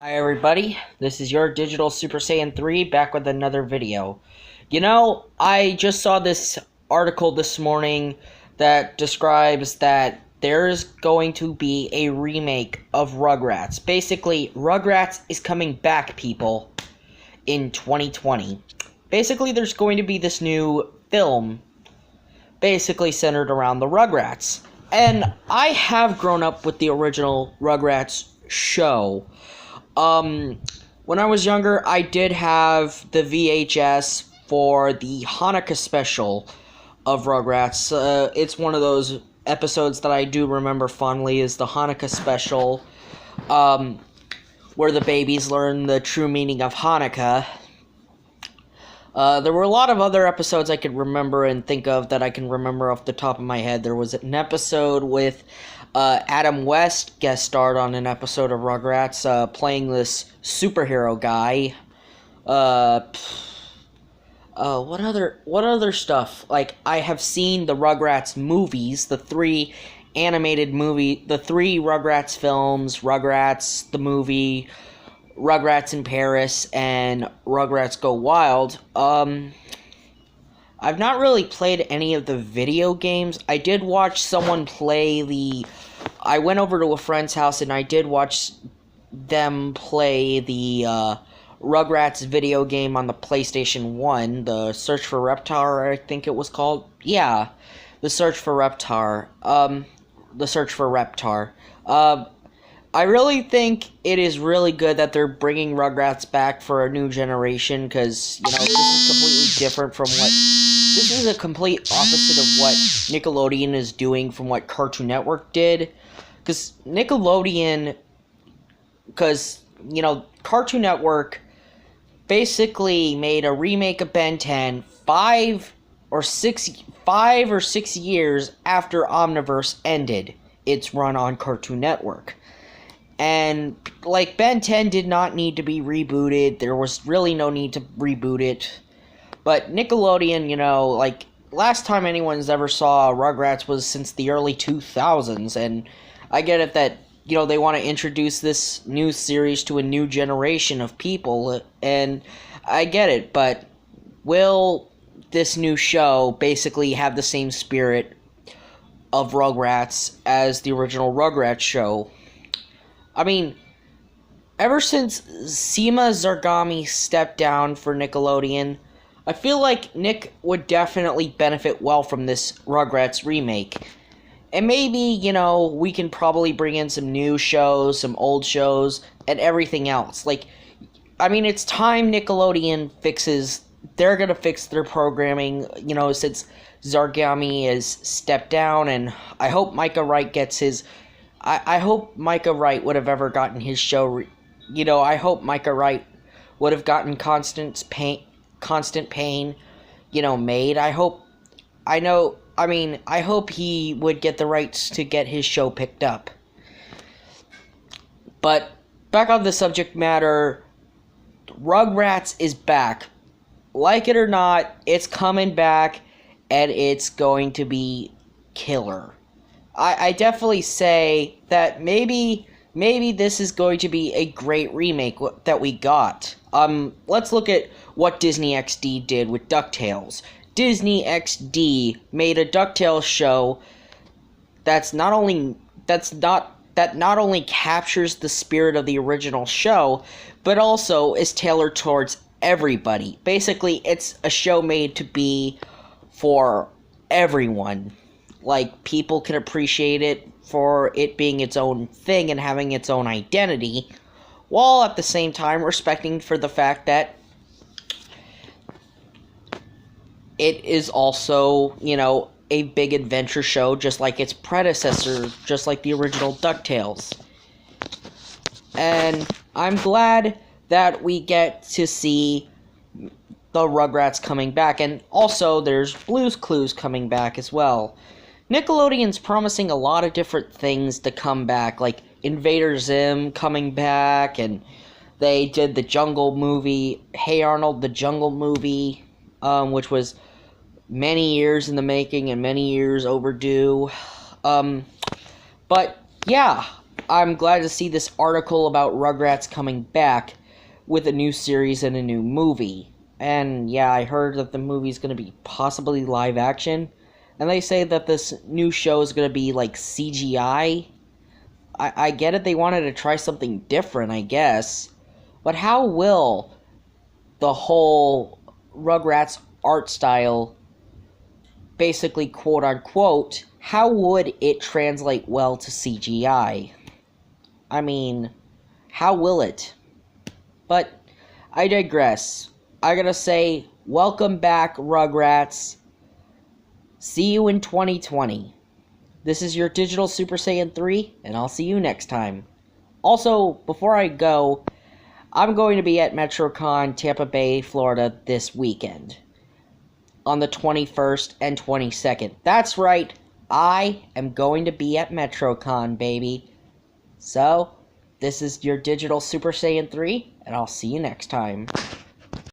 Hi everybody, this is your Digital Super Saiyan 3 back with another video. I just saw this article this morning that describes that there's going to be a remake of Rugrats. Basically, Rugrats is coming back, people, in 2020. Basically, there's going to be this new film, basically centered around the Rugrats. And I have grown up with the original Rugrats show. When I was younger, I did have the VHS for the Hanukkah special of Rugrats. It's one of those episodes that I do remember fondly, is the Hanukkah special, where the babies learn the true meaning of Hanukkah. There were a lot of other episodes I could remember and think of that I can remember off the top of my head. There was an episode with Adam West guest starred on an episode of Rugrats, playing this superhero guy. What other stuff? Like, I have seen the Rugrats movies, the three Rugrats films, Rugrats the movie, Rugrats in Paris, and Rugrats Go Wild. I've not really played any of the video games. I did watch someone play I went over to a friend's house and I did watch them play the Rugrats video game on the PlayStation 1, the Search for Reptar, I think it was called. Yeah, the Search for Reptar. I really think it is really good that they're bringing Rugrats back for a new generation, because, this is a complete opposite of what Nickelodeon is doing from what Cartoon Network did. Cartoon Network basically made a remake of Ben 10 5 or 6 years after Omniverse ended its run on Cartoon Network. And, Ben 10 did not need to be rebooted. There was really no need to reboot it. But Nickelodeon, last time anyone's ever saw Rugrats was since the early 2000s. And I get it that, they want to introduce this new series to a new generation of people. And I get it, but will this new show basically have the same spirit of Rugrats as the original Rugrats show? I mean, ever since Seema Zargami stepped down for Nickelodeon, I feel like Nick would definitely benefit well from this Rugrats remake. And maybe, we can probably bring in some new shows, some old shows, and everything else. It's time Nickelodeon they're gonna fix their programming, since Zargami has stepped down, and I hope Micah Wright gets his... I hope Micah Wright would have ever gotten his show, I hope Micah Wright would have gotten Constant Pain, made. I hope he would get the rights to get his show picked up. But, back on the subject matter, Rugrats is back. Like it or not, it's coming back, and it's going to be killer. I definitely say that maybe this is going to be a great remake that we got. Let's look at what Disney XD did with DuckTales. Disney XD made a DuckTales show that not only captures the spirit of the original show, but also is tailored towards everybody. Basically, it's a show made to be for everyone. People can appreciate it for it being its own thing and having its own identity, while at the same time respecting for the fact that it is also, a big adventure show, just like its predecessor, just like the original DuckTales. And I'm glad that we get to see the Rugrats coming back, and also there's Blue's Clues coming back as well. Nickelodeon's promising a lot of different things to come back, like Invader Zim coming back, and they did the Jungle movie, Hey Arnold, the Jungle movie, which was many years in the making and many years overdue. But yeah, I'm glad to see this article about Rugrats coming back with a new series and a new movie. And yeah, I heard that the movie's going to be possibly live action. And they say that this new show is going to be like CGI. I get it, they wanted to try something different, I guess. But how will the whole Rugrats art style, basically quote unquote, how would it translate well to CGI? I mean, how will it? But I digress. I gotta say, welcome back, Rugrats. See you in 2020. This is your Digital Super Saiyan 3, and I'll see you next time. Also, before I go, I'm going to be at MetroCon Tampa Bay, Florida this weekend. On the 21st and 22nd. That's right, I am going to be at MetroCon, baby. So, this is your Digital Super Saiyan 3, and I'll see you next time.